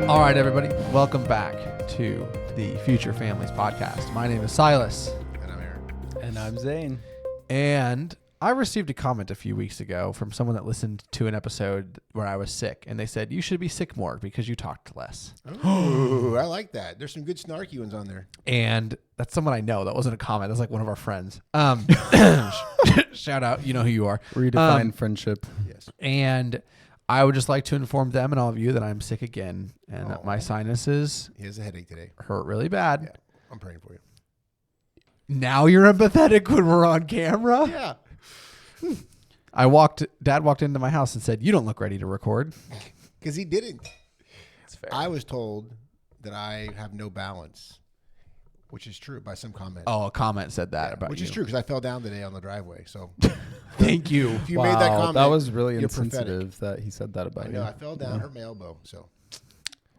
All right, everybody, welcome back to the Future Families Podcast. My name is Silas. And I'm Aaron. And I'm Zane. And I received a comment a few weeks ago from someone that listened to an episode where I was sick, and they said, you should be sick more because you talked less. Oh, I like that. There's some good snarky ones on there. And that's someone I know. That wasn't a comment. That's like one of our friends. Shout out. You know who you are. Redefine friendship. Yes. And I would just like to inform them and all of you that I'm sick again and that my sinuses He has a headache today. hurt really bad. Yeah, I'm praying for you. Now you're empathetic when we're on camera? Yeah. Dad walked into my house and said, you don't look ready to record. Because he didn't. It's fair. I was told that I have no balance, which is true by some comment. Oh, a comment said that about which you. is true because I fell down today on the driveway. So Thank you. if you made that comment, that was really you're insensitive that he said that about I you. know. I fell down, hurt my elbow. So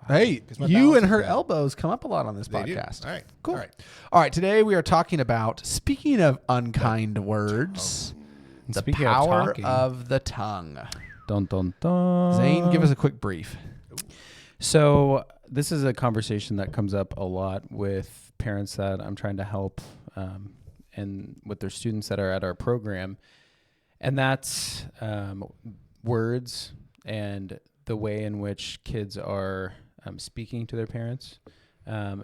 Hey, 'Cause my you balance and is her bad. elbows come up a lot on this they do. podcast. All right. Cool. All right. All right, today we are talking about, speaking of unkind words, And the speaking power of talking, of the tongue. dun, dun, dun. Zane, give us a quick brief. So this is a conversation that comes up a lot with parents that I'm trying to help and with their students that are at our program. And that's words and the way in which kids are speaking to their parents.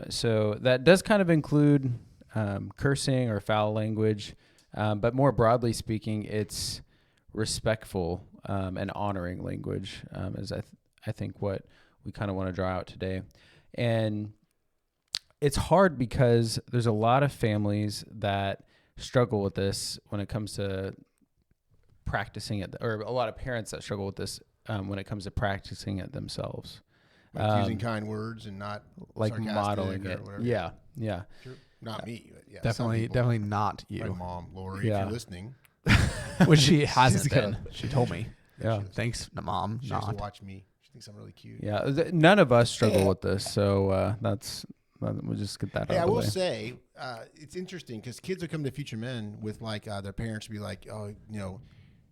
So that does kind of include cursing or foul language. But more broadly speaking, it's respectful and honoring language is I think what we kind of want to draw out today. And it's hard because there's a lot of families that struggle with this when it comes to practicing it, or a lot of parents that struggle with this when it comes to practicing it themselves. Like using kind words and not Like sarcastic modeling or it. whatever. Yeah, yeah. Sure. Not me. But yeah, some Definitely, people. definitely not My you. mom, Lori, Yeah. if you're listening. Which she hasn't She's been. gonna- She told me. Yeah. Thanks, Mom. She used to Not. watch me. She thinks I'm really cute. Yeah, none of us struggle with this, so we'll just get that Hey, out I of the will way. say, it's interesting because kids will come to Future Men with like their parents be like, oh, you know,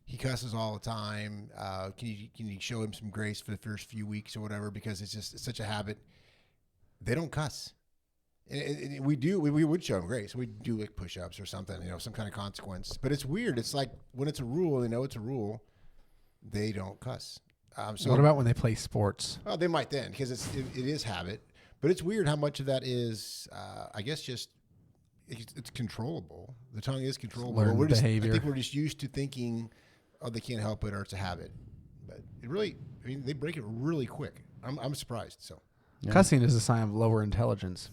he cusses all the time. Can you show him some grace for the first few weeks or whatever? Because it's such a habit. They don't cuss. And we would show them grace. We do like push-ups or something, you know, some kind of consequence. But it's weird. It's like when it's a rule, they know it's a rule. They don't cuss. So What about when they play sports? Well, they might then because it is habit. But it's weird how much of that is, I guess, just it's controllable. The tongue is controllable. Learned behavior. I think we're just used to thinking, oh, they can't help it or it's a habit. But it really, I mean, they break it really quick. I'm surprised. So, Yeah. Cussing is a sign of lower intelligence.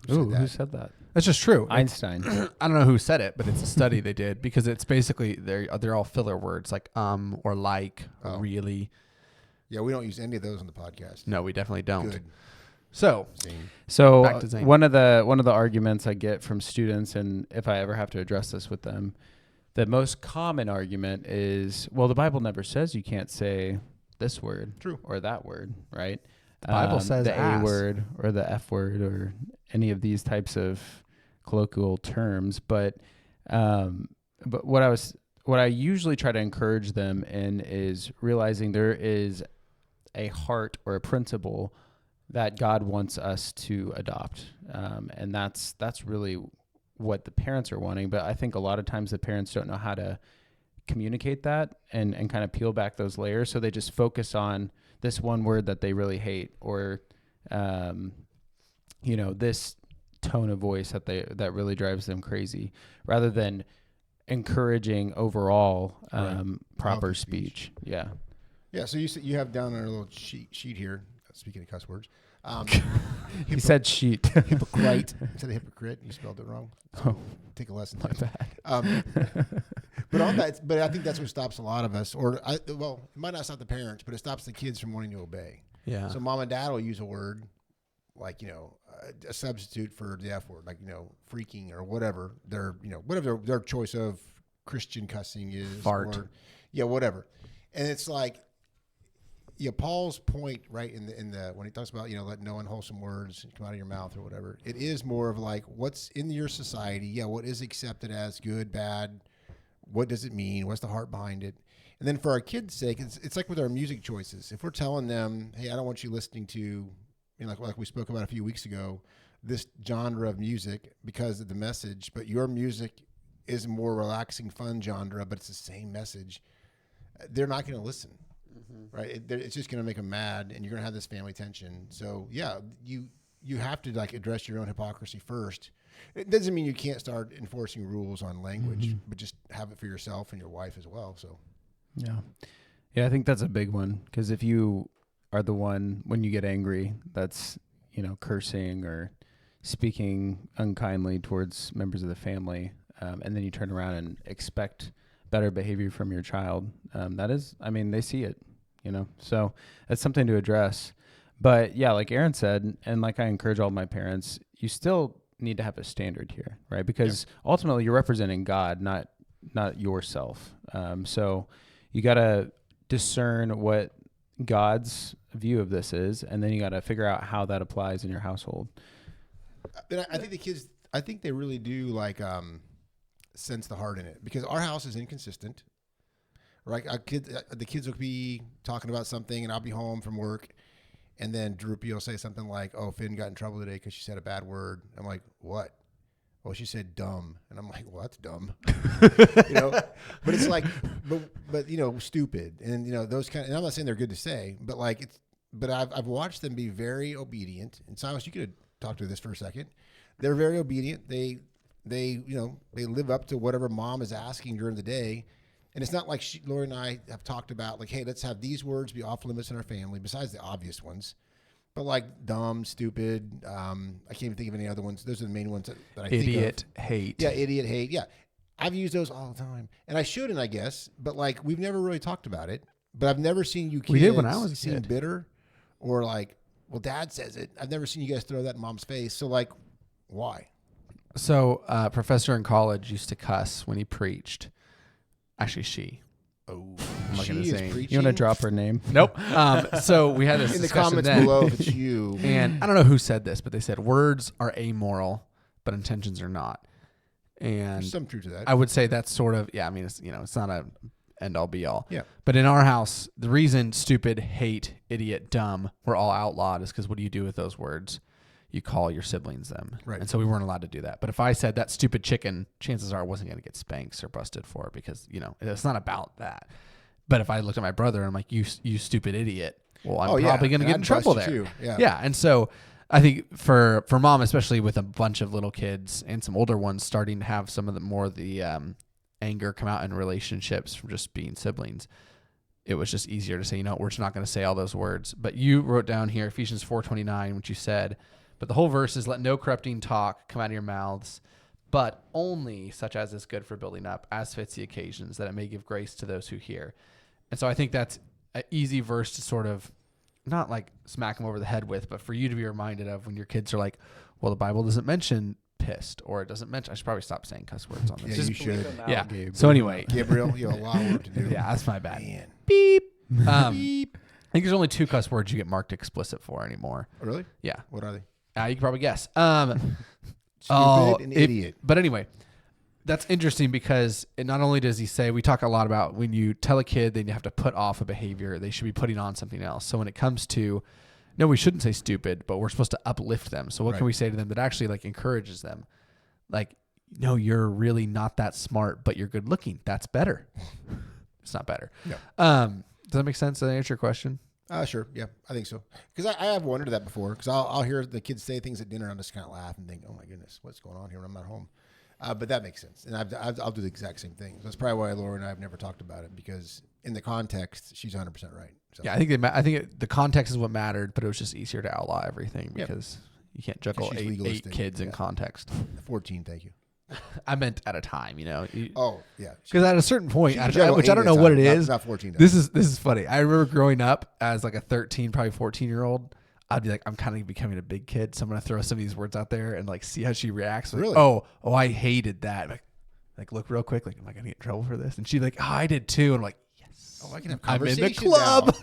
Who said that? That's just true. Einstein. I don't know who said it, but it's a study they did because it's basically they're all filler words like or like or really. Yeah, we don't use any of those on the podcast. No, we definitely don't. Good. So Zane. So Back to Zane. one of the arguments I get from students, and if I ever have to address this with them, the most common argument is, well, the Bible never says you can't say this word True. or that word, right? The Bible says the ass. A word or the F word or any of these types of colloquial terms. But what I usually try to encourage them in is realizing there is a heart or a principle that God wants us to adopt. And that's really what the parents are wanting. But I think a lot of times the parents don't know how to communicate that and kind of peel back those layers. So they just focus on this one word that they really hate, or, this tone of voice that really drives them crazy, rather than encouraging overall proper Healthy speech. Yeah. Yeah, so you have down on a little sheet here, speaking of cuss words. He said sheet. Hypocrite instead of hypocrite. You spelled it wrong. So take a lesson. My bad. But I think that's what stops a lot of us. It might not stop the parents, but it stops the kids from wanting to obey. yeah, So mom and dad will use a word like, a substitute for the F word, like, freaking or whatever whatever their choice of Christian cussing is. Fart. Or, whatever. And it's like, Paul's point, right, in the when he talks about, let no unwholesome words come out of your mouth or whatever, it is more of like what's in your society. Yeah, what is accepted as good, bad, what does it mean? What's the heart behind it? And then for our kids' sake, it's like with our music choices. If we're telling them, hey, I don't want you listening to, like we spoke about a few weeks ago, this genre of music because of the message, but your music is a more relaxing, fun genre, but it's the same message, they're not going to listen, right? It's just going to make them mad, and you're going to have this family tension. So, yeah, you have to like address your own hypocrisy first. It doesn't mean you can't start enforcing rules on language, but just have it for yourself and your wife as well. So, yeah, I think that's a big one, because if you are the one when you get angry that's cursing or speaking unkindly towards members of the family, and then you turn around and expect better behavior from your child, they see it, so that's something to address. But yeah, like Aaron said, and like I encourage all my parents, you still need to have a standard here, right? Because ultimately you're representing God, not yourself. So you got to discern what God's view of this is, and then you got to figure out how that applies in your household. And I think the kids, they really do sense the heart in it, because our house is inconsistent, right? The kids will be talking about something, and I'll be home from work, and then Droopy will say something like, "Oh, Finn got in trouble today because she said a bad word." I'm like, "What?" "Well, she said dumb." And I'm like, "Well, that's dumb." But it's like, but stupid, and those kind of, and I'm not saying they're good to say, but but I've watched them be very obedient. And Silas, you could talk to this for a second. They're very obedient. They live up to whatever mom is asking during the day. And it's not like Lori and I have talked about, like, hey, let's have these words be off limits in our family, besides the obvious ones. But like dumb, stupid, I can't even think of any other ones. Those are the main ones that I think of. Idiot, hate. Yeah, idiot, hate. Yeah. I've used those all the time. And I shouldn't, I guess. But like, we've never really talked about it. But I've never seen you kids We did when I was a seem kid. bitter or like, well, Dad says it. I've never seen you guys throw that in Mom's face. So like, why? So a professor in college used to cuss when he preached. Actually, she. Oh, I'm not she gonna is say. preaching. You want to drop her name? Nope. So we had this In the discussion comments then, below if it's you. and I don't know who said this, but they said words are amoral, but intentions are not. And There's some truth to that. I would say that's sort of, it's not a end all be all. Yeah. But in our house, the reason stupid, hate, idiot, dumb were all outlawed is because what do you do with those words? You call your siblings them. Right. And so we weren't allowed to do that. But if I said that stupid chicken, chances are I wasn't going to get spanks or busted for it, because, it's not about that. But if I looked at my brother and I'm like, you stupid idiot, well, I'm probably going to get in trouble there. Too. Yeah. Yeah. And so I think for mom, especially with a bunch of little kids and some older ones starting to have some of the anger come out in relationships from just being siblings, it was just easier to say, we're just not going to say all those words. But you wrote down here, Ephesians 4:29, which you said, but the whole verse is, let no corrupting talk come out of your mouths, but only such as is good for building up, as fits the occasions, that it may give grace to those who hear. And so I think that's an easy verse to sort of not like smack them over the head with, but for you to be reminded of when your kids are like, well, the Bible doesn't mention pissed, or it doesn't mention, I should probably stop saying cuss words on this. Yeah, you should. Yeah. Gabe. So anyway, Gabriel, you have a lot of work to do. yeah, that's my bad. Man. Beep. Beep. I think there's only 2 cuss words you get marked explicit for anymore. Oh, really? Yeah. What are they? You can probably guess. Stupid and idiot. But anyway, that's interesting because not only does he say, we talk a lot about when you tell a kid they have to put off a behavior, they should be putting on something else. So when it comes to, no, we shouldn't say stupid, but we're supposed to uplift them. So what can we say to them that actually like encourages them? Like, no, you're really not that smart, but you're good looking. That's better. It's not better. No. Does that make sense? Does that answer your question? Sure. Yeah, I think so. Because I have wondered that before. Because I'll hear the kids say things at dinner, and I'll just kind of laugh and think, "Oh my goodness, what's going on here when I'm not home?" But that makes sense, and I'll do the exact same thing. That's probably why Laura and I have never talked about it, because in the context, she's 100% right. So. Yeah, I think the context is what mattered, but it was just easier to outlaw everything because you can't juggle eight kids in context. 14, thank you. I meant at a time, Oh, yeah. Because at a certain point, She can which I don't know juggle what 8 it at a time, is. not 14 This is funny. I remember growing up as like a 13, probably 14-year-old. I'd be like, I'm kind of becoming a big kid, so I'm gonna throw some of these words out there and like see how she reacts. Like, Really? Oh, I hated that. Like look real quick. Like, am I gonna get in trouble for this? And she'd be like, oh, I did too. And I'm like, yes. Oh, I can have I'm in conversations the club.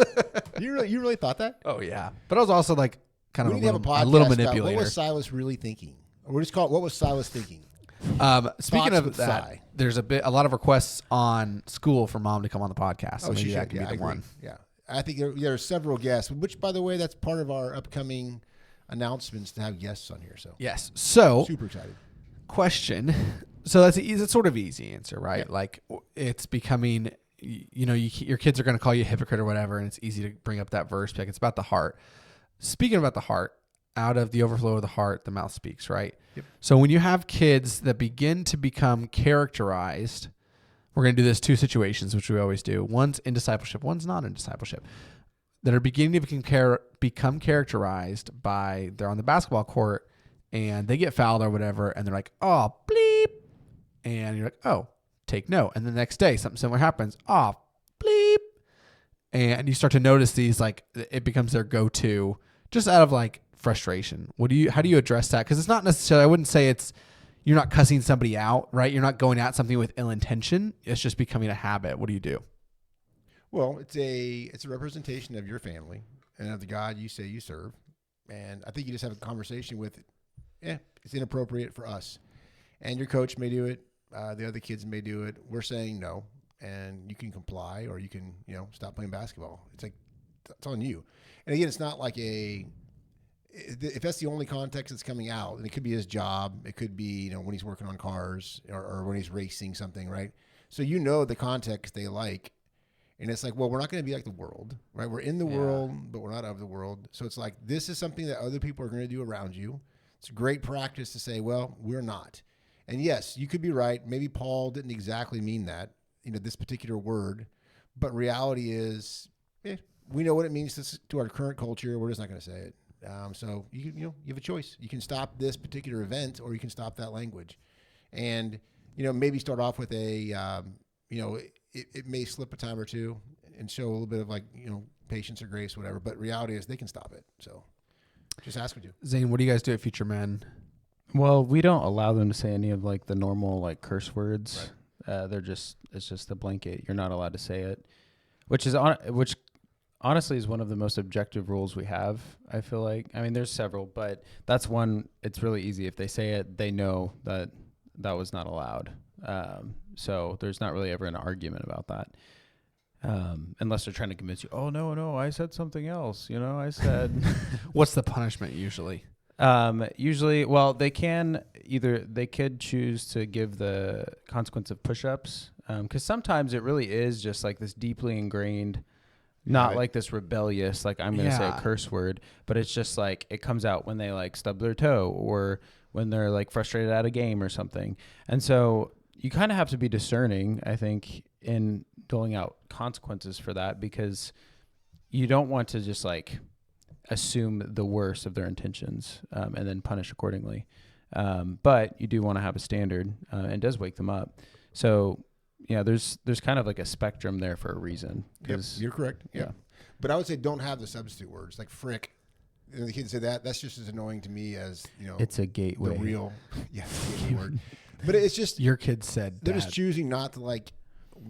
now. You really thought that? Oh yeah. But I was also like kind We of need to have a a little podcast about manipulator. what was Silas really thinking? Or we'll just call it, what was Silas thinking? Speaking Thoughts of with that, Cy. there's a lot of requests on school for mom to come on the podcast. So Oh, she maybe that should. could Yeah, be I the agree. one. Yeah, I think there are several guests. Which, by the way, that's part of our upcoming announcements to have guests on here. So Yes. So super excited. question. So that's a sort of easy answer, right? Yeah. Like it's becoming, your kids are going to call you a hypocrite or whatever, and it's easy to bring up that verse. Like it's about the heart. Speaking about the heart, out of the overflow of the heart, the mouth speaks, right? Yep. So when you have kids that begin to become characterized, we're going to do this 2 situations, which we always do. One's in discipleship, one's not in discipleship, that are beginning to become characterized by they're on the basketball court and they get fouled or whatever, and they're like, oh, bleep. And you're like, oh, take note. And the next day, something similar happens. Oh, bleep. And you start to notice these, like, it becomes their go-to just out of, like, frustration. How do you address that? Because it's not necessarily, I wouldn't say you're not cussing somebody out, right? You're not going at something with ill intention. It's just becoming a habit. What do you do? Well, it's a representation of your family and of the God you say you serve. And I think you just have a conversation with, it's inappropriate for us. And your coach may do it. The other kids may do it. We're saying no. And you can comply or you can, stop playing basketball. It's like, it's on you. And again, it's not like if that's the only context that's coming out, and it could be his job. It could be, when he's working on cars or when he's racing something, right? So the context they like. And it's like, well, we're not going to be like the world, right? We're in the world, but we're not of the world. So it's like, this is something that other people are going to do around you. It's great practice to say, well, we're not. And yes, you could be right. Maybe Paul didn't exactly mean that, this particular word. But reality is, we know what it means to our current culture. We're just not going to say it. So you have a choice. You can stop this particular event, or you can stop that language. And maybe start off with a it may slip a time or two and show a little bit of patience or grace, whatever. But reality is they can stop it. So just ask them to. Zane, what do you guys do at Future Men? Well, we don't allow them to say any of the normal curse words. Right. It's just a blanket. You're not allowed to say it, which honestly is one of the most objective rules we have. I feel like, there's several, but that's one. It's really easy. If they say it, they know that was not allowed. So there's not really ever an argument about that. Unless they're trying to convince you, oh, no, I said something else. I said, what's the punishment usually? Usually, well, they could choose to give the consequence of push-ups. Cause sometimes it really is just this deeply ingrained, not this rebellious, I'm going to say a curse word, but it's just it comes out when they stub their toe or when they're frustrated at a game or something. And so you kind of have to be discerning, I think, in doling out consequences for that, because you don't want to just assume the worst of their intentions and then punish accordingly. But you do want to have a standard and it does wake them up. So there's kind of a spectrum there for a reason. Yep, you're correct. Yeah. But I would say don't have the substitute words like frick. And the kids say that's just as annoying to me as, it's a gateway. The real, gateway word. But it's just your kids said they're just choosing not to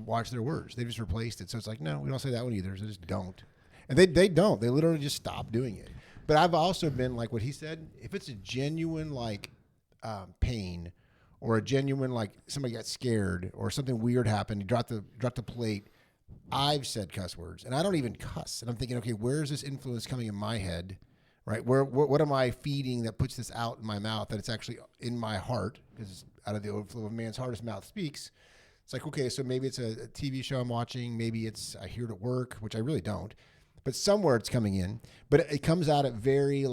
watch their words. They just replaced it. So it's no, we don't say that one either. So they just don't. And they don't. They literally just stop doing it. But I've also been what he said. If it's a genuine pain, or a genuine somebody got scared or something weird happened, he dropped the plate. I've said cuss words, and I don't even cuss. And I'm thinking, okay, where is this influence coming in my head? Right? What am I feeding that puts this out in my mouth that it's actually in my heart? Because out of the overflow of a man's heart, his mouth speaks. It's okay, so maybe it's a TV show I'm watching. Maybe I hear it at work, which I really don't. But somewhere it's coming in. But it comes out at very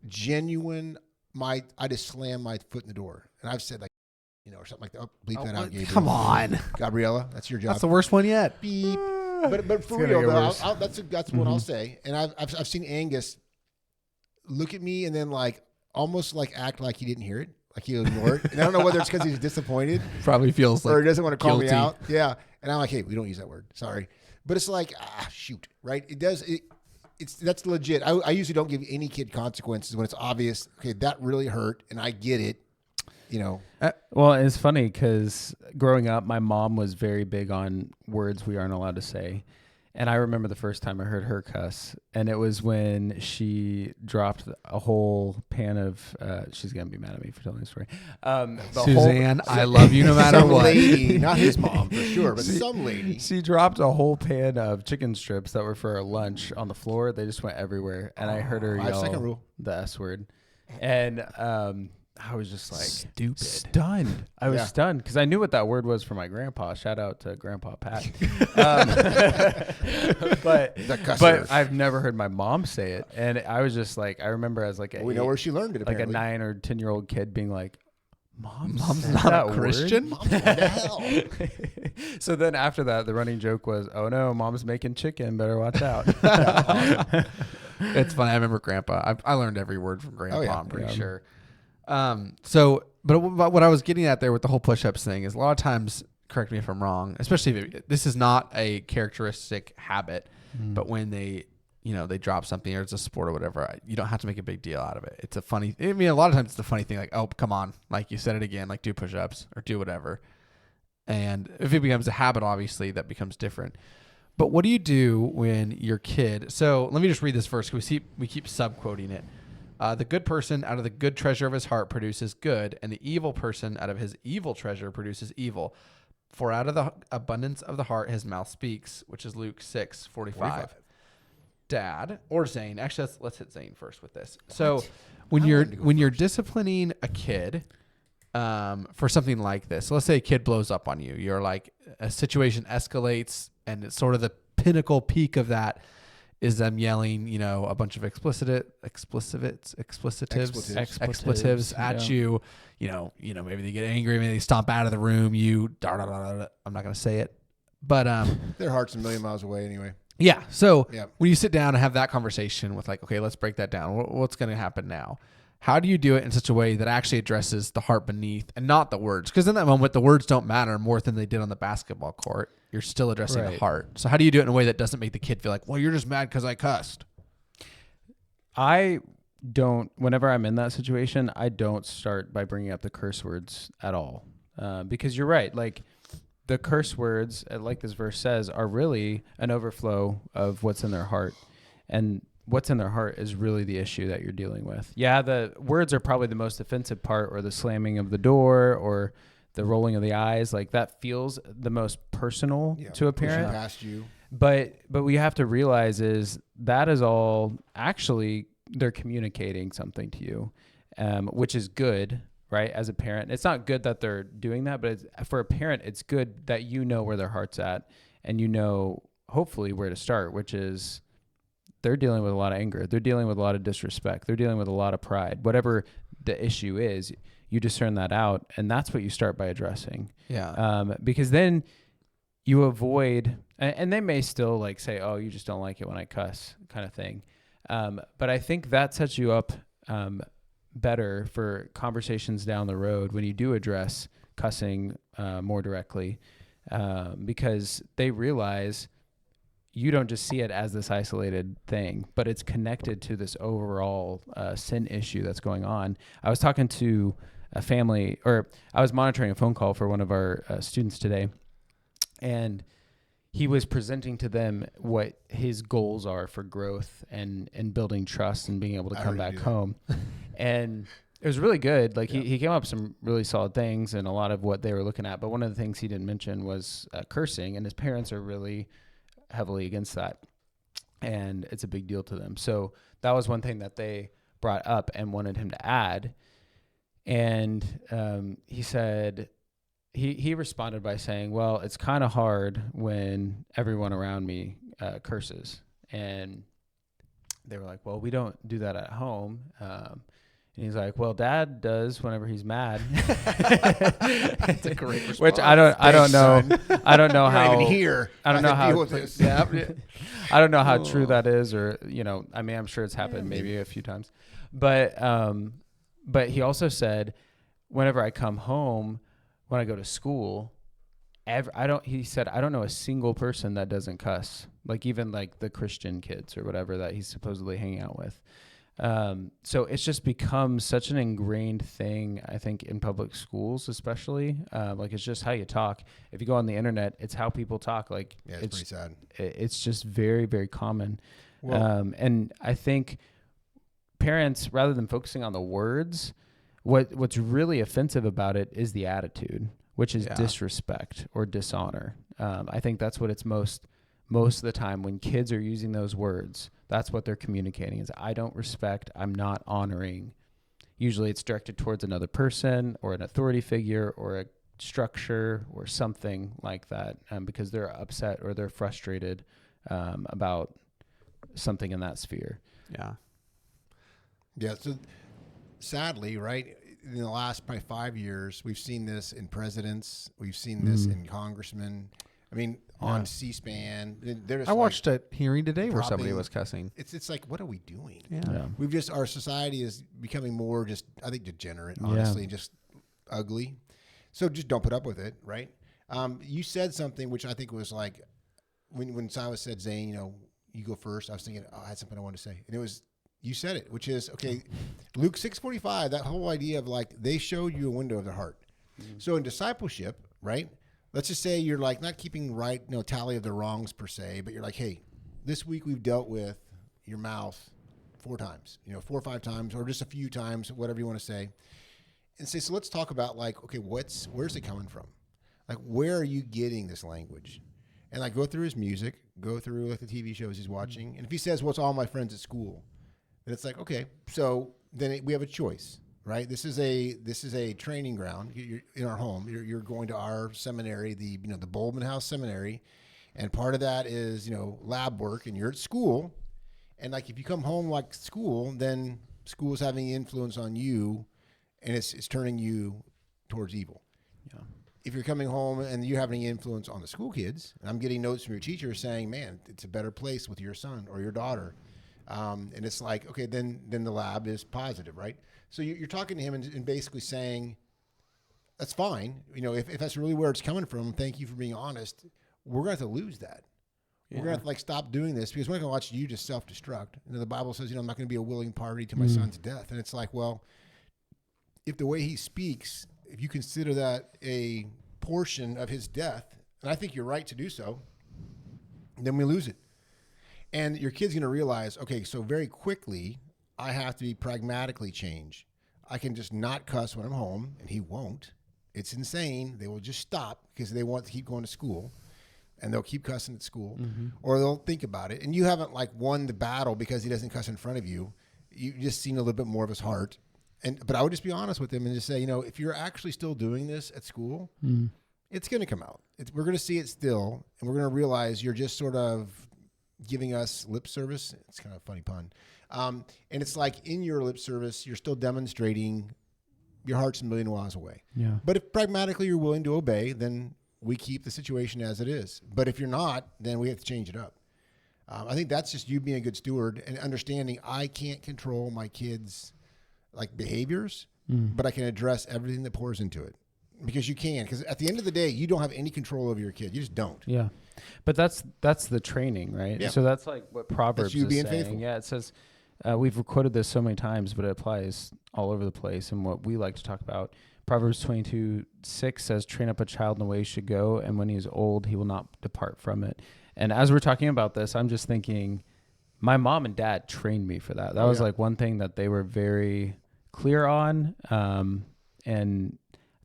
genuine. I just slam my foot in the door, and I've said or something like that. Oh, bleep that out, Gabriel. Come on, Gabriella, that's your job. That's the worst one yet. Beep. But for real though, that's what I'll say. And I've seen Angus look at me and then almost act like he didn't hear it, like he'll ignore it. And I don't know whether it's because he's disappointed, probably feels or he doesn't want to call guilty. me out. Yeah, and I'm hey, we don't use that word. Sorry, but it's shoot, right? It does. That's legit. I usually don't give any kid consequences when it's obvious. Okay, that really hurt, and I get it. Well, it's funny because growing up, my mom was very big on words we aren't allowed to say. And I remember the first time I heard her cuss, and it was when she dropped a whole pan of. She's gonna be mad at me for telling the story. Suzanne, I love you no matter Some what. lady, not his mom for sure, but some lady. She dropped a whole pan of chicken strips that were for our lunch on the floor. They just went everywhere, and I heard her yell 5-second rule. the S word, and I was just like Stunned. I was stunned because I knew what that word was for my grandpa. Shout out to Grandpa Pat. But I've never heard my mom say it, and I was just like, I remember as like we know where she learned it. like Apparently. a 9 or 10-year-old kid being like, Mom's not a Christian. Mom's going to hell. So then after that, the running joke was, "Oh no, Mom's making chicken. Better watch out." It's funny. I remember Grandpa. I learned every word from Grandpa. yeah. I'm pretty sure. But what I was getting at there with the whole push-ups thing is a lot of times, correct me if I'm wrong, especially if this is not a characteristic habit, but when they drop something or it's a sport or whatever, you don't have to make a big deal out of it. It's a funny, I mean, a lot of times it's a funny thing like, oh, come on, like you said it again, like do push-ups or do whatever. And if it becomes a habit, obviously that becomes different. But what do you do when your kid, so let me just read this verse because we keep sub-quoting it. The good person out of the good treasure of his heart produces good, and the evil person out of his evil treasure produces evil. For out of the abundance of the heart his mouth speaks, which is Luke 6:45. Dad or Zane, actually let's hit Zane first with this. So when you're disciplining a kid for something like this, so let's say a kid blows up on you. You're like, a situation escalates, and it's sort of the pinnacle peak of that is them yelling, a bunch of expletives at you. Maybe they get angry, maybe they stomp out of the room. I'm not gonna say it, but their heart's a million miles away anyway. Yeah. So when you sit down and have that conversation with like, okay, let's break that down. What's going to happen now? How do you do it in such a way that actually addresses the heart beneath and not the words? Because in that moment, the words don't matter more than they did on the basketball court. You're still addressing the heart. So how do you do it in a way that doesn't make the kid feel like, well, you're just mad because I cussed? Whenever I'm in that situation, I don't start by bringing up the curse words at all. Because you're right. Like the curse words, like this verse says, are really an overflow of what's in their heart. And what's in their heart is really the issue that you're dealing with. Yeah, the words are probably the most offensive part, or the slamming of the door, or the rolling of the eyes. Like that feels the most personal to a parent. Past you. But we have to realize is that is all actually they're communicating something to you, which is good, right? As a parent, it's not good that they're doing that, but for a parent, it's good that you know where their heart's at, and you know hopefully where to start, which is they're dealing with a lot of anger. They're dealing with a lot of disrespect. They're dealing with a lot of pride. Whatever the issue is, you discern that out, and that's what you start by addressing. Yeah. Because then you avoid, and they may still like say, oh, you just don't like it when I cuss kind of thing. But I think that sets you up better for conversations down the road when you do address cussing more directly, because they realize you don't just see it as this isolated thing, but it's connected to this overall sin issue that's going on. I was talking to a family, or I was monitoring a phone call for one of our students today, and he was presenting to them what his goals are for growth and building trust and being able to come back home. And it was really good. Like he came up with some really solid things and a lot of what they were looking at. But one of the things he didn't mention was cursing, and his parents are really heavily against that. And it's a big deal to them. So that was one thing that they brought up and wanted him to add. And he said, he responded by saying, well, it's kind of hard when everyone around me curses. And they were like, well, we don't do that at home. And he's like, well, Dad does whenever he's mad. That's a great response. Which I don't know. I don't know how. Not even here. I don't know how. Deal with this. I don't know how true that is, or I mean, I'm sure it's happened maybe a few times, but he also said, whenever I come home, when I go to school, he said, I don't know a single person that doesn't cuss, like even like the Christian kids or whatever that he's supposedly hanging out with. So it's just become such an ingrained thing, I think, in public schools, especially. Like, it's just how you talk. If you go on the internet, it's how people talk. Like, Yeah, it's pretty sad. It's just very, very common. Well, And I think parents, rather than focusing on the words, what's really offensive about it is the attitude, which is disrespect or dishonor. I think that's what it's most of the time when kids are using those words. That's what they're communicating is, I don't respect, I'm not honoring. Usually it's directed towards another person or an authority figure or a structure or something like that, because they're upset or they're frustrated about something in that sphere. Yeah. Yeah. So sadly, right, in the last probably 5 years, we've seen this in presidents. We've seen this in congressmen. I mean, on C-SPAN. I watched a hearing today where somebody dropping- was cussing. It's like, what are we doing? Yeah. We've just, our society is becoming more just, I think, degenerate, honestly, and just ugly. So just don't put up with it, right? You said something which I think was like, when Silas said, Zane, you go first, I was thinking, I had something I wanted to say. And it was, you said it, which is, okay, Luke 6:45, that whole idea of like, they showed you a window of their heart. So in discipleship, right? Let's just say you're like not keeping right, tally of the wrongs per se, but you're like, hey, this week we've dealt with your mouth 4 times, 4 or 5 times, or just a few times, whatever you want to say. And say, so let's talk about like, okay, where's it coming from? Like, where are you getting this language? And like, go through his music, go through like the TV shows he's watching. And if he says, well, it's all my friends at school, then it's like, okay, so then we have a choice. Right. This is a training ground. You're in our home. You're going to our seminary, the Bowman House Seminary, and part of that is lab work. And you're at school, and like if you come home like school, then school is having influence on you, and it's turning you towards evil. Yeah. If you're coming home and you're having influence on the school kids, and I'm getting notes from your teacher saying, "Man, it's a better place with your son or your daughter," and it's like, okay, then the lab is positive, right? So you're talking to him and basically saying, that's fine. If that's really where it's coming from, thank you for being honest. We're going to have to lose that. Yeah. We're going to have to like stop doing this because we're not going to watch you just self-destruct. The Bible says, I'm not going to be a willing party to my son's death. And it's like, well, if the way he speaks, if you consider that a portion of his death, and I think you're right to do so, then we lose it. And your kid's going to realize, okay, so very quickly, I have to be pragmatically change. I can just not cuss when I'm home, and he won't. It's insane. They will just stop because they want to keep going to school, and they'll keep cussing at school, or they'll think about it. And you haven't like won the battle because he doesn't cuss in front of you. You've just seen a little bit more of his heart. But I would just be honest with him and just say, if you're actually still doing this at school, it's going to come out. We're going to see it still, and we're going to realize you're just sort of giving us lip service. It's kind of a funny pun. And it's like in your lip service, you're still demonstrating your heart's a million miles away. Yeah. But if pragmatically you're willing to obey, then we keep the situation as it is. But if you're not, then we have to change it up. I think that's just you being a good steward and understanding I can't control my kids' like behaviors, but I can address everything that pours into it. Because you can. Because at the end of the day, you don't have any control over your kid. You just don't. Yeah. But that's the training, right? Yeah. So that's like what Proverbs you is being saying. faithful. Yeah, it says, we've quoted this so many times, but it applies all over the place. And what we like to talk about, Proverbs 22:6 says, train up a child in the way he should go, and when he is old, he will not depart from it. And as we're talking about this, I'm just thinking, my mom and dad trained me for that. That was like one thing that they were very clear on, and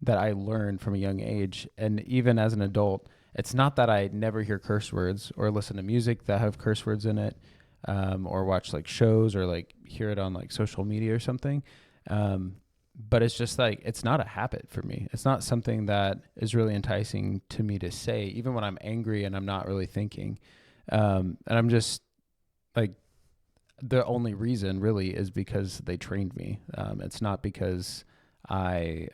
that I learned from a young age. And even as an adult, it's not that I never hear curse words or listen to music that have curse words in it, or watch like shows or like hear it on like social media or something. But it's just like, it's not a habit for me. It's not something that is really enticing to me to say, even when I'm angry and I'm not really thinking. And I'm just like, the only reason really is because they trained me. It's not because I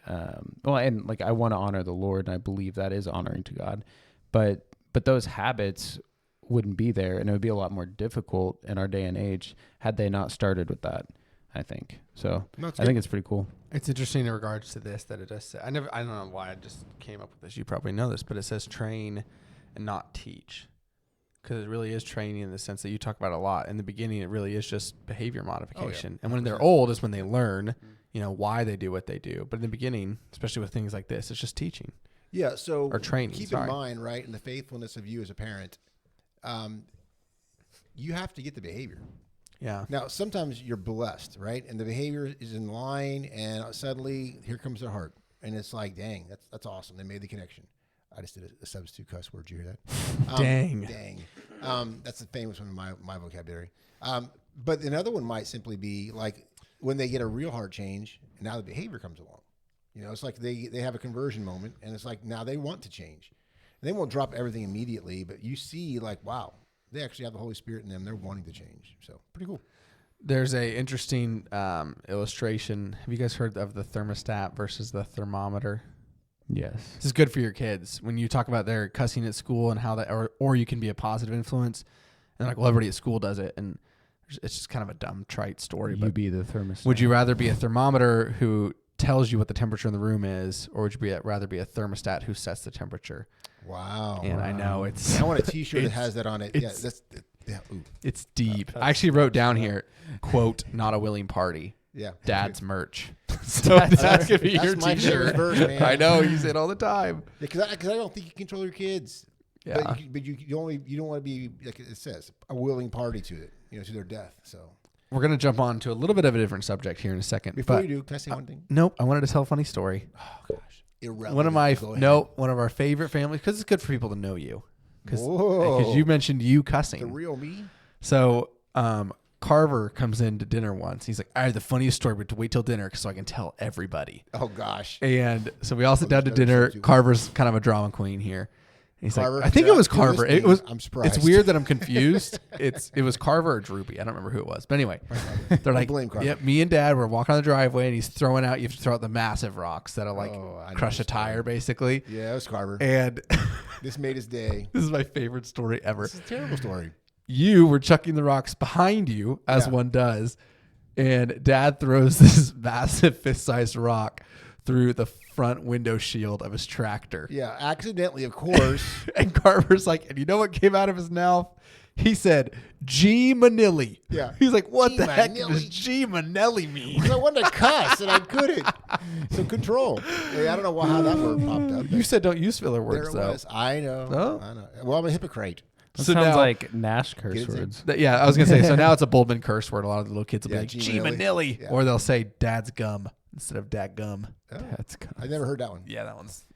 want to honor the Lord, and I believe that is honoring to God. But those habits wouldn't be there, and it would be a lot more difficult in our day and age had they not started with that, I think. So I think it's pretty cool. It's interesting in regards to this that it does say, I don't know why I just came up with this. You probably know this, but it says train and not teach. because it really is training in the sense that you talk about a lot. In the beginning, it really is just behavior modification. And when they're old is when they learn, why they do what they do. But in the beginning, especially with things like this, it's just teaching. Yeah. So or training. Keep in mind, right, in the faithfulness of you as a parent, you have to get the behavior. Yeah. Now, sometimes you're blessed, right? And the behavior is in line, and suddenly here comes their heart. And it's like, dang, that's awesome. They made the connection. I just did a substitute cuss word. Did you hear that? Dang. That's a famous one in my vocabulary. But another one might simply be like when they get a real heart change, now the behavior comes along. It's like they have a conversion moment, and it's like now they want to change. And they won't drop everything immediately, but you see like, wow, they actually have the Holy Spirit in them. They're wanting to change. So pretty cool. There's a interesting illustration. Have you guys heard of the thermostat versus the thermometer? Yes. This is good for your kids when you talk about their cussing at school and how that, or you can be a positive influence. And like, well, everybody at school does it, and it's just kind of a dumb, trite story. You but be the thermostat. would you rather be a thermometer who tells you what the temperature in the room is, or would you rather be a thermostat who sets the temperature? Wow. And I know it's. I want a T-shirt that has that on it. Yeah, it's deep. I actually wrote down here, quote, not a willing party. Yeah. Dad's merch. So that's gonna be your my T-shirt. favorite verse, man. I know, you say it all the time. Yeah, because I don't think you control your kids. Yeah. But you don't want to be, like it says, a willing party to it, to their death. So We're gonna jump on to a little bit of a different subject here in a second. Before you do, can I say one thing? Nope. I wanted to tell a funny story. Oh gosh, irrelevant. One of our favorite families, because it's good for people to know you. Because Whoa. you mentioned you cussing. The real me. So Carver comes in to dinner once. He's like, I have the funniest story, but to wait till dinner so I can tell everybody. Oh gosh. And so we all sit down to dinner. Carver's kind of a drama queen here. And he's Carver, like, I think it was Carver. I'm surprised. It's weird that I'm confused. It was Carver or Droopy. I don't remember who it was. But anyway, they're like, blame Carver. yep, me and Dad were walking on the driveway, and he's throwing out. You have to throw out the massive rocks that'll crush a tire, basically. Yeah, it was Carver. And this made his day. This is my favorite story ever. This is a terrible story. You were chucking the rocks behind you, as one does, and Dad throws this massive fist-sized rock through the front window shield of his tractor. Yeah, accidentally, of course. And Carver's like, and you know what came out of his mouth? He said, G. Manilli. Yeah. He's like, what G. the heck Manilli. does G. Manelli mean? Because I wanted to cuss, and I couldn't. So control. Hey, I don't know how that word popped up. You said don't use filler words, there it though. was. I know. Oh. I know. Well, I'm a hypocrite. That So sounds now- like Nash curse words. Yeah, I was going to say, so now it's a Boldman curse word. A lot of the little kids will be like, G. G. Manilli. Manilli. Yeah. Or they'll say dad's gum instead of dad gum. Oh, That's I never heard that one. Yeah,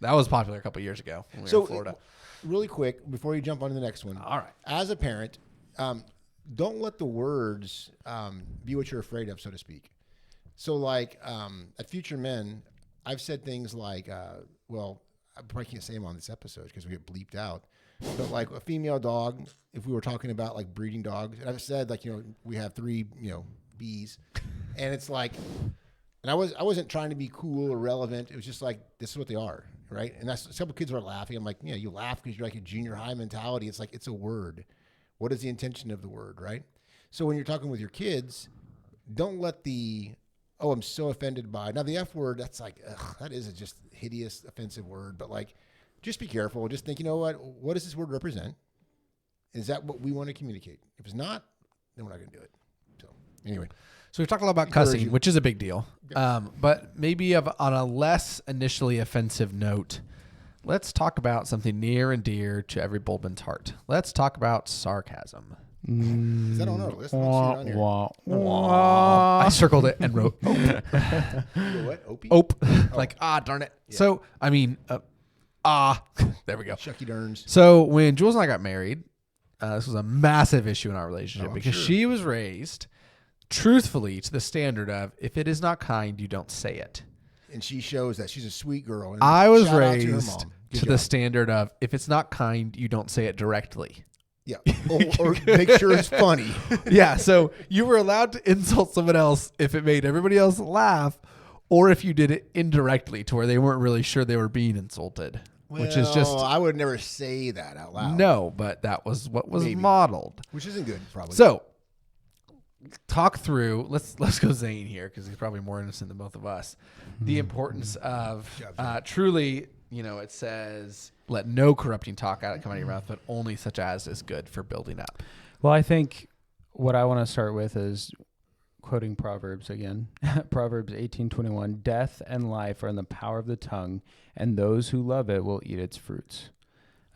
that was popular a couple of years ago when we were So, in Florida. really quick, before you jump on to the next one. All right. As a parent, don't let the words be what you're afraid of, so to speak. So, like, at Future Men, I've said things like, well, I probably can't say them on this episode because we get bleeped out. But like a female dog, if we were talking about like breeding dogs, and I've said like, we have 3, bees, and it's like, and I wasn't trying to be cool or relevant. It was just like, this is what they are, right? And that's, a couple kids were laughing. I'm like, you laugh because you're like a junior high mentality. It's like, it's a word. What is the intention of the word, right? So when you're talking with your kids, don't let I'm so offended by, now the F word, that's like, that is a just hideous, offensive word, but like, just be careful. Just think, what does this word represent? Is that what we want to communicate? If it's not, then we're not going to do it. So anyway. So we've talked a lot about cussing, which is a big deal. But maybe on a less initially offensive note, let's talk about something near and dear to every Boldman's heart. Let's talk about sarcasm. Is that on our list? I don't see it on here. I circled it and wrote ope. What? Opie? Ope. Like, darn it. Yeah. So, I mean, there we go. Shucky Derns. So when Jules and I got married, this was a massive issue in our relationship because sure. she was raised truthfully to the standard of, if it is not kind, you don't say it. And she shows that she's a sweet girl. And I was shout out to her raised mom. Good to job. the standard of, if it's not kind, you don't say it directly. Yeah. Or make sure it's funny. Yeah. So you were allowed to insult someone else if it made everybody else laugh, or if you did it indirectly to where they weren't really sure they were being insulted, which is just, I would never say that out loud. no, but that was what was Maybe. modeled. Which isn't good, probably. So talk through, let's go Zane here, because he's probably more innocent than both of us. The importance of truly it says, let no corrupting talk out come out of your mouth, but only such as is good for building up. Well, I think what I want to start with is quoting Proverbs again. Proverbs 18:21, death and life are in the power of the tongue, and those who love it will eat its fruits.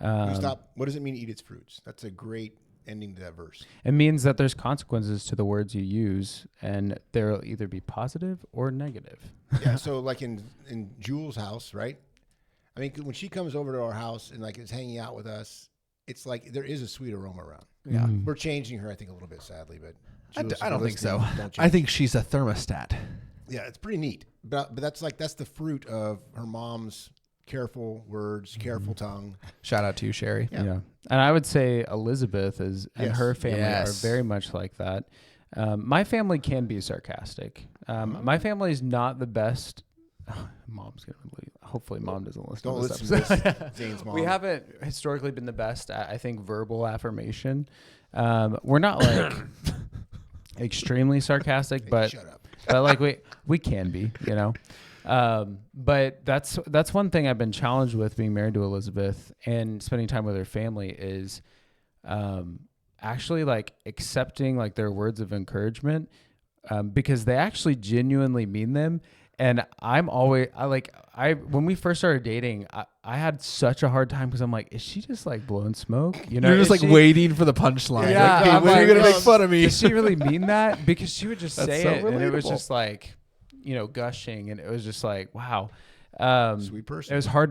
Stop. What does it mean, eat its fruits? That's a great ending to that verse. It means that there's consequences to the words you use, and they'll either be positive or negative. Yeah, so like in Jules' house, right? I mean, when she comes over to our house and like is hanging out with us, it's like there is a sweet aroma around. Yeah. Mm. We're changing her, I think, a little bit, sadly, but Jules, I don't think so. don't change I think she's a thermostat. Yeah, it's pretty neat. But that's the fruit of her mom's careful words, careful tongue. Shout out to you, Sherry. Yeah. And I would say Elizabeth and Yes. her family Yes. are very much like that. My family can be sarcastic. My family is not the best. Mom's going to leave. Hopefully mom doesn't listen Don't to this listen episode. to this, Zane's mom. We haven't historically been the best at, I think, verbal affirmation. We're not like extremely sarcastic, Hey, but shut up. like we can be, but that's one thing I've been challenged with being married to Elizabeth and spending time with her family is actually like accepting like their words of encouragement because they actually genuinely mean them. And when we first started dating, I had such a hard time because I'm like, is she just like blowing smoke? You're just like waiting for the punchline. Yeah, Like, hey, I'm when are you like, going to make fun of me? Does she really mean that? Because she would just That's say so it, and it was relatable. just like, gushing, and it was just like, wow. Sweet person. It was hard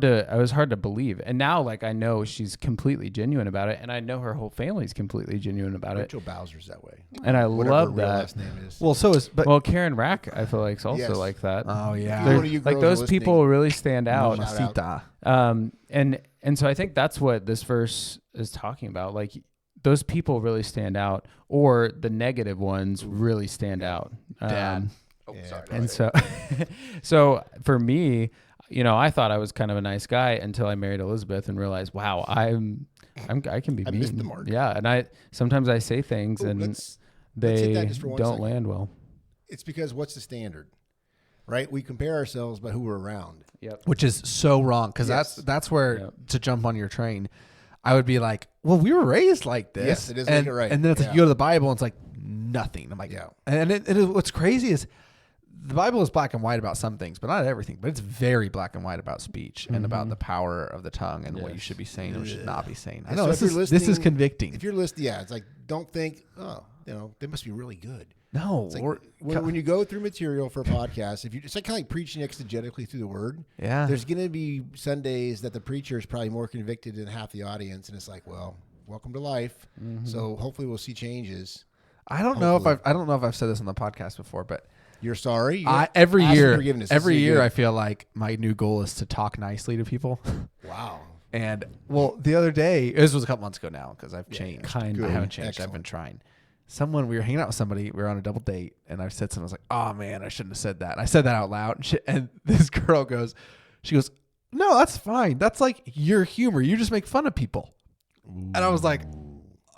to believe, and now like I know she's completely genuine about it, and I know her whole family's completely genuine about Rachel Bowser's that way. and I Whatever love her real that. last name is. Well, so is, but Well, Karen Rack, I feel like is also Yes. like that. oh yeah, If one of you Like girls those are people listening, really stand out. Shout out. Mamacita. And so I think that's what this verse is talking about. Like those people really stand out, or the negative ones really stand out. Dad. Yeah, Sorry. And so, so for me, I thought I was kind of a nice guy until I married Elizabeth and realized, wow, I can be I mean. missed the mark. Yeah, and sometimes I say things Ooh, and let's hit they that just for one don't second. land well. It's because what's the standard, right? We compare ourselves by who we're around. Yep. Which is so wrong because Yes. that's where Yep. to jump on your train, I would be like, well, we were raised like this. Yes, it is. And, You're right. and then it's like Yeah. you go to the Bible and it's like nothing. I'm like, Yeah. And what's crazy is the Bible is black and white about some things, but not everything. But it's very black and white about speech and about the power of the tongue and what you Yes. should be saying and what you should not be saying. I And know so if this you're is this is listening- convicting. If you're listening, yeah, it's like don't think, they must be really good. No, It's like we're- when you go through material for a podcast, it's like kind of like preaching exegetically through the word. yeah. There's going to be Sundays that the preacher is probably more convicted than half the audience, and it's like, well, welcome to life. So hopefully we'll see changes. I don't know if hopefully. I don't know if I've said this on the podcast before, but You're sorry. every Ask for year, forgiveness. This every is year, good. I feel like my new goal is to talk nicely to people. Wow. And well, the other day, this was a couple months ago now because I've changed. Kind Good. I haven't changed. Excellent. I've been trying. We were hanging out with somebody. We were on a double date, and I said something. I was like, "Oh man, I shouldn't have said that." And I said that out loud, and this girl goes, "No, that's fine. That's like your humor. You just make fun of people." And I was like,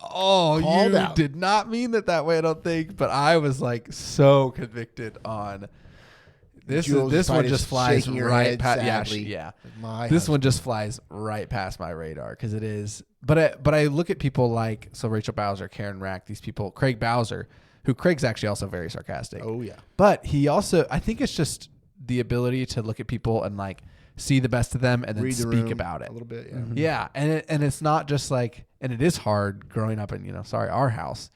"Oh, Called you out. did not mean that way. I don't think." But I was like so convicted on this. Jules This is one probably just just flies shaking her right head past. sadly. Yeah. My This one husband. just flies right past my radar because it is. But I look at people like Rachel Bowser, Karen Rack, these people, Craig Bowser, who Craig's actually also very sarcastic. Oh yeah. But he also, I think it's just the ability to look at people and like see the best of them and then Read the speak room about it. a little bit. Yeah. Mhm. Yeah, and it's not just like, and it is hard growing up in our house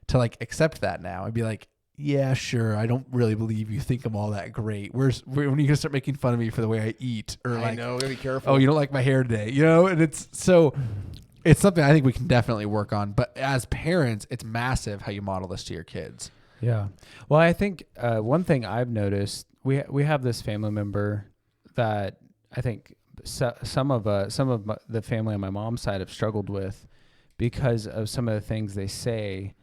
to like accept that now and be like, yeah, sure, I don't really believe you think I'm all that great. When are you gonna start making fun of me for the way I eat, or I like, know. Gotta be careful. oh, you don't like my hair today, and it's something I think we can definitely work on. But as parents, it's massive how you model this to your kids. Yeah. Well, I think one thing I've noticed, we have this family member that I think some of the family on my mom's side have struggled with because of some of the things they say,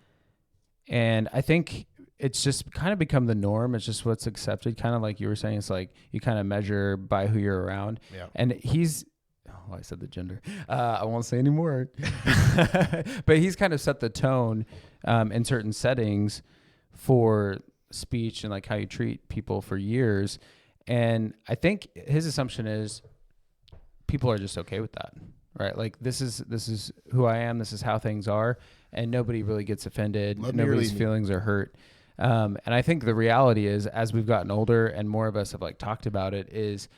and I think it's just kind of become the norm. It's just what's accepted. Kind of like you were saying, it's like you kind of measure by who you're around. Yeah. And I said the gender. I won't say any more. But he's kind of set the tone in certain settings for speech and like how you treat people for years. And I think his assumption is people are just okay with that, right? Like this is who I am. This is how things are, and nobody really gets offended. Nobody's feelings are hurt. And I think the reality is, as we've gotten older and more of us have like talked about it, is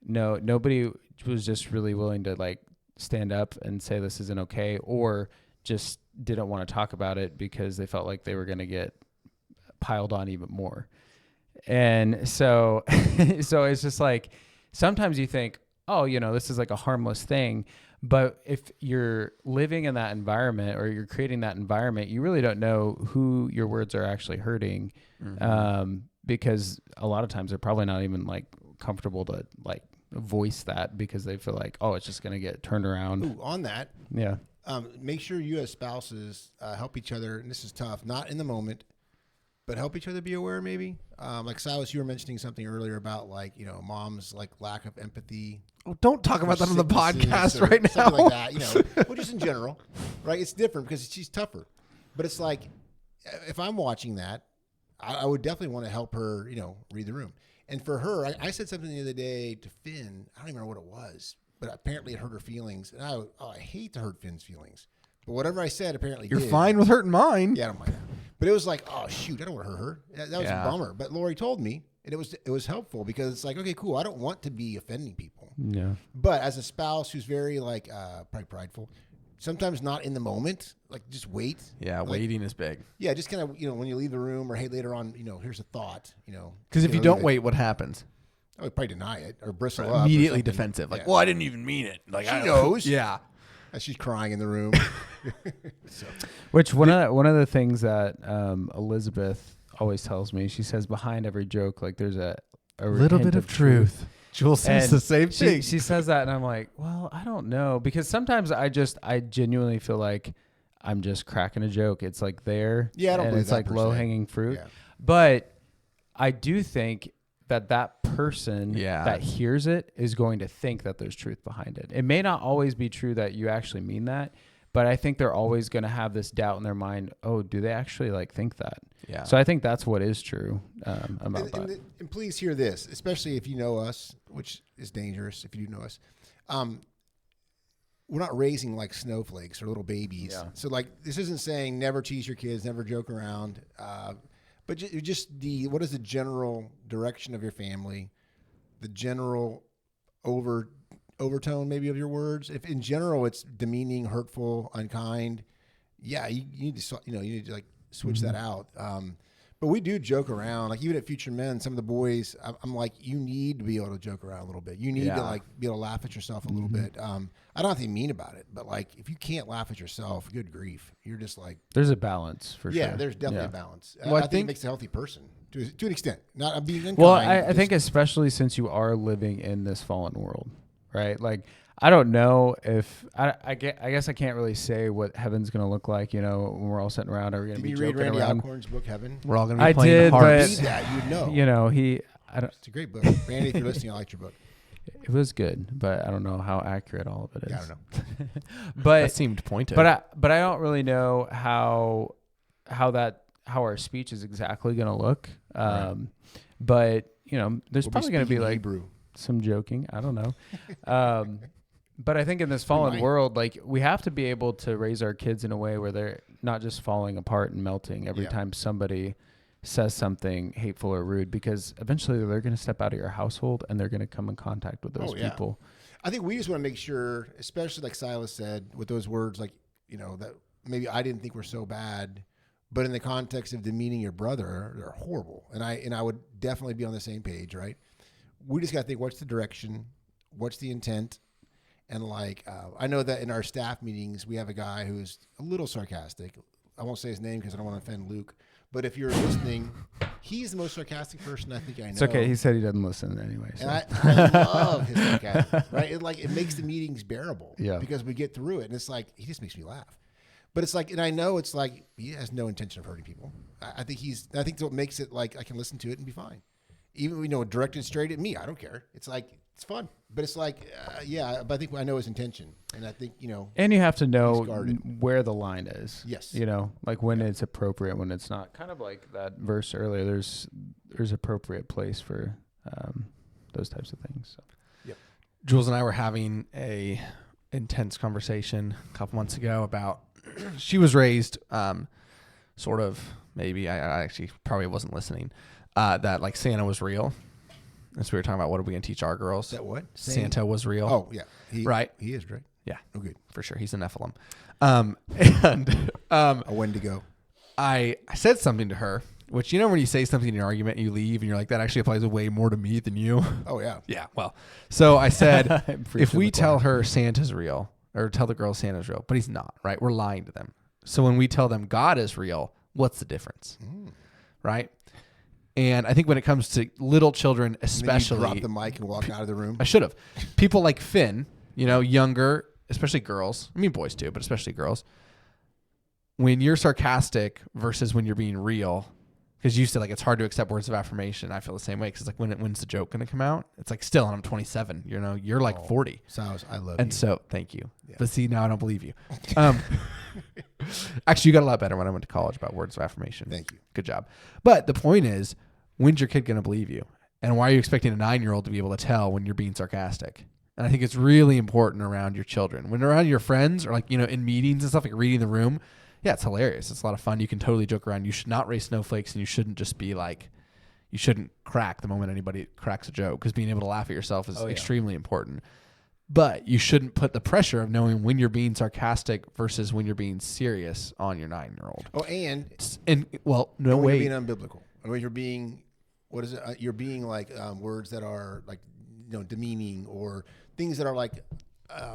nobody was just really willing to like stand up and say this isn't okay, or just didn't want to talk about it because they felt like they were going to get piled on even more. And so it's just like, sometimes you think, oh, this is like a harmless thing. But if you're living in that environment or you're creating that environment, you really don't know who your words are actually hurting. Because a lot of times they're probably not even like comfortable to like voice that because they feel like, oh, it's just going to get turned around. Ooh, on that. Yeah. Make sure you as spouses help each other. And this is tough, not in the moment, but help each other be aware maybe. Like Silas, you were mentioning something earlier about like, mom's like lack of empathy. Oh, don't talk about that on the podcast right now. Something like that, well, just in general, right? It's different because she's tougher. But it's like, if I'm watching that, I would definitely want to help her, read the room. And for her, I said something the other day to Finn. I don't even remember what it was, but apparently it hurt her feelings. And I hate to hurt Finn's feelings. But whatever I said apparently You're fine with hurting mine. Yeah, I don't mind that. But it was like, oh, shoot, I don't want to hurt her. That was a bummer. But Lori told me, and it was helpful because it's like, okay, cool. I don't want to be offending people. Yeah. But as a spouse who's very like probably prideful, sometimes not in the moment, like just wait. Yeah, like, waiting is big. Yeah, just kind of, when you leave the room or hey, later on, here's a thought, Because if you don't wait, what happens? I would probably deny it or bristle up. Immediately defensive. Like, well, I didn't even mean it. Like, she knows. Yeah. As she's crying in the room. So. Which one of the things that Elizabeth always tells me, she says behind every joke, like there's a little bit of truth. Jewel says the same thing. She says that, and I'm like, well, I don't know, because sometimes I genuinely feel like I'm just cracking a joke. It's like there, yeah, I don't and believe it's that like low hanging fruit. Yeah. But I do think that person that hears it is going to think that there's truth behind it. It may not always be true that you actually mean that, but I think they're always going to have this doubt in their mind. Oh, do they actually like think that? Yeah. So I think that's what is true about that. And please hear this, especially if you know us, which is dangerous if you do know us. We're not raising like snowflakes or little babies. Yeah. So like, this isn't saying never tease your kids, never joke around. But just what is the general direction of your family, the general overtone maybe of your words? If in general it's demeaning, hurtful, unkind, yeah, you need to like switch that out. But we do joke around, like even at Future Men, some of the boys, I'm like, you need to be able to joke around a little bit. You need to like be able to laugh at yourself a little bit. I don't have to be mean about it, but like if you can't laugh at yourself, good grief, you're just like, there's a balance for sure. Yeah, there's definitely a balance. Well, I think it makes a healthy person to an extent. Not I'm being unkind. Well, I think especially since you are living in this fallen world, right? Like, I don't know if I guess I can't really say what heaven's going to look like. When we're all sitting around, are we going to be joking read Randy around? Alcorn's book Heaven? We're all going to be playing harps. Read that, you'd know. It's a great book. Randy, if you're listening, I liked your book. It was good, but I don't know how accurate all of it is. Yeah, I don't know. But that seemed pointed. But I don't really know how our speech is exactly going to look. Right. But there's probably going to be like Hebrew. Some joking. I don't know. But I think in this fallen world, like we have to be able to raise our kids in a way where they're not just falling apart and melting every time somebody says something hateful or rude, because eventually they're going to step out of your household and they're going to come in contact with those people. I think we just want to make sure, especially like Silas said, with those words, like, that maybe I didn't think were so bad, but in the context of demeaning your brother, they're horrible. And I would definitely be on the same page, right? We just got to think, what's the direction? What's the intent? And like, I know that in our staff meetings, we have a guy who's a little sarcastic. I won't say his name because I don't want to offend Luke. But if you're listening, he's the most sarcastic person I think I know. It's okay. He said he doesn't listen anyway. So. And I love his sarcasm, right? It makes the meetings bearable because we get through it. And it's like, he just makes me laugh. But it's like, and I know it's like, he has no intention of hurting people. I think that's what makes it like, I can listen to it and be fine. Even, directed straight at me. I don't care. It's like, it's fun. But it's like, but I think I know his intention. And I think, And you have to know where the line is. Yes. Like when it's appropriate, when it's not. Kind of like that verse earlier, there's appropriate place for those types of things. So. Yep. Jules and I were having a intense conversation a couple months ago about she was raised sort of, maybe I actually probably wasn't listening, that like Santa was real. And so we were talking about what are we going to teach our girls? That what? Santa was real. Oh, yeah. Right. He is, right? Yeah. Okay. For sure. He's a Nephilim. And A Wendigo. I said something to her, which, you know, when you say something in an argument and you leave and you're like, that actually applies way more to me than you. Oh, yeah. Yeah. Well, so I said, if Preaching we the tell choir. her Santa's real, or tell the girls Santa's real, but he's not, right? We're lying to them. So when we tell them God is real, what's the difference? Right? And I think when it comes to little children, And then you especially, drop the mic and walk out of the room. I should have. People like Finn, you know, younger, especially girls. I mean, boys too, but especially girls. When you're sarcastic versus when you're being real, because you said like it's hard to accept words of affirmation. I feel the same way because like when's the joke going to come out? It's like still, and I'm 27. You know, you're like 40. Sounds, I love And you. so, thank you. Yeah. But see, now I don't believe you. Actually, you got a lot better when I went to college about words of affirmation. Thank you. Good job. But the point is, when's your kid going to believe you? And why are you expecting a 9-year-old to be able to tell when you're being sarcastic? And I think it's really important around your children. When around your friends or like, you know, in meetings and stuff, like reading the room, yeah, it's hilarious. It's a lot of fun. You can totally joke around. You should not raise snowflakes, and you shouldn't just be like, you shouldn't crack the moment anybody cracks a joke, because being able to laugh at yourself is extremely important. But you shouldn't put the pressure of knowing when you're being sarcastic versus when you're being serious on your 9-year-old. Oh, and well, no when way. you're being unbiblical. When you're being, what is it? You're being like words that are like, you know, demeaning, or things that are like,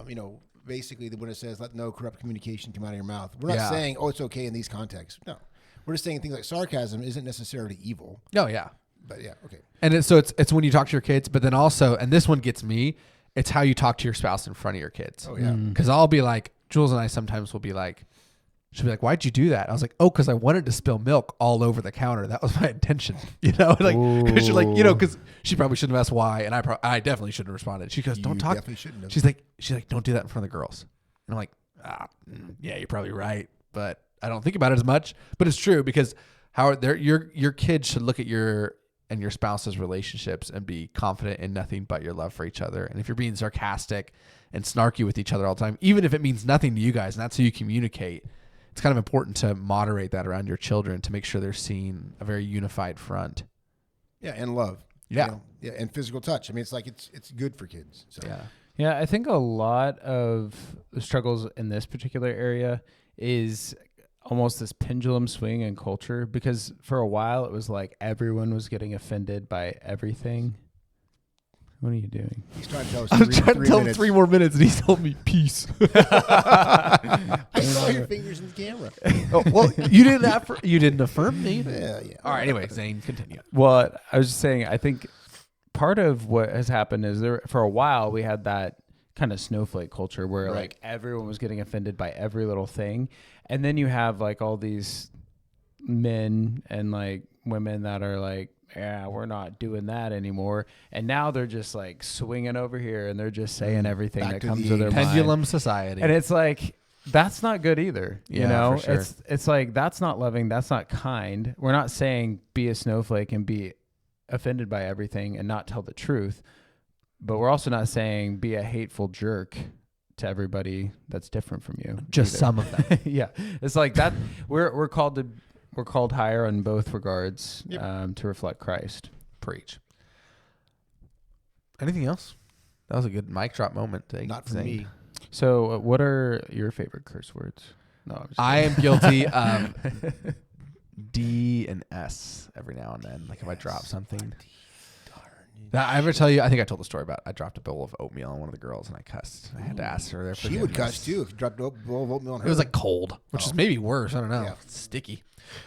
you know, basically when it says let no corrupt communication come out of your mouth. We're not saying, oh, it's okay in these contexts. No, we're just saying things like sarcasm isn't necessarily evil. Oh yeah. But yeah, okay. And it's when you talk to your kids, but then also, and this one gets me, it's how you talk to your spouse in front of your kids. Oh yeah. Because I'll be like, Jules and I sometimes will be like, she'll be like, why'd you do that? I was like, oh, because I wanted to spill milk all over the counter. That was my intention. You know, like, cause she's like, you know, because she probably shouldn't have asked why, and I definitely shouldn't have responded. She goes, don't You talk. definitely shouldn't have. She's like, don't do that in front of the girls. And I'm like, yeah, you're probably right, but I don't think about it as much. But it's true, because your kids should look at your and your spouse's relationships and be confident in nothing but your love for each other. And if you're being sarcastic and snarky with each other all the time, even if it means nothing to you guys, and that's how you communicate, it's kind of important to moderate that around your children to make sure they're seeing a very unified front. Yeah, and love. Yeah. You know? Yeah, and physical touch. I mean, it's like it's good for kids. So. Yeah. Yeah, I think a lot of the struggles in this particular area is almost this pendulum swing in culture, because for a while it was like everyone was getting offended by everything. What are you doing? He's trying to tell us I was trying to tell him minutes. 3 more minutes, and he told me peace. I saw your fingers in the camera. Oh, well, you didn't affirm me. Yeah. All right. Anyway, Zane, continue. Well, I was just saying, I think part of what has happened is there for a while we had that kind of snowflake culture where Right. like everyone was getting offended by every little thing. And then you have like all these men and like women that are like, yeah, we're not doing that anymore. And now they're just like swinging over here and they're just saying everything Back that to comes the to their mind. Pendulum society. And it's like, that's not good either. Yeah, you know, for sure. it's like, that's not loving. That's not kind. We're not saying be a snowflake and be offended by everything and not tell the truth. But we're also not saying be a hateful jerk to everybody that's different from you. just either. some of them. Yeah. It's like that. We're called higher in both regards, Yep. to reflect Christ. Preach. Anything else? That was a good mic drop moment. Not for Zane. me. So what are your favorite curse words? No, I'm just I am guilty of D and S every now and then. Like if I drop something. That I ever tell you? I think I told the story about I dropped a bowl of oatmeal on one of the girls and I cussed. I had to ask her their She would forgiveness. cuss too if you dropped a bowl of oatmeal on her. It was like cold, which is maybe worse. I don't know. Yeah. It's sticky.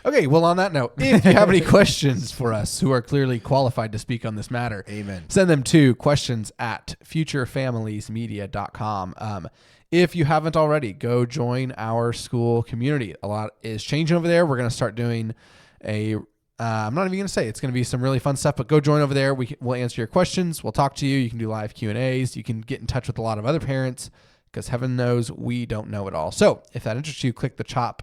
Okay, well, on that note, if you have any questions for us who are clearly qualified to speak on this matter, Amen. send them to questions@futurefamiliesmedia.com. If you haven't already, go join our school community. A lot is changing over there. We're going to start doing I'm not even going to say it's going to be some really fun stuff, but go join over there. We'll answer your questions. We'll talk to you. You can do live Q&As. You can get in touch with a lot of other parents because heaven knows we don't know it all. So if that interests you, click the top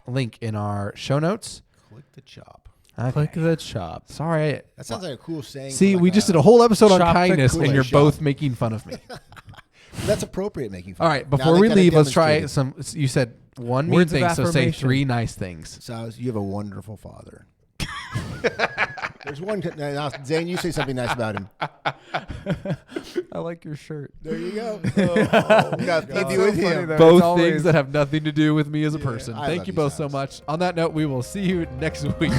link in our show notes. Click the chop. Click the chop. Sorry. That sounds like a cool saying. See, for we like just did a whole episode on Chop the kindness, and Kool-Aid you're shop. both making fun of me. That's appropriate making fun. All right, of it. Now before they we gotta leave, let's try demonstrate some. You said one mean Words of thing, so say affirmation. 3 nice things. it. So you have a wonderful father. There's one. Now, Zane, you say something nice about him. I like your shirt. There you go. Nothing with him. Both things that have nothing to do with me as a person. I Thank love you you, both so Silas. much. On that note, we will see you next week.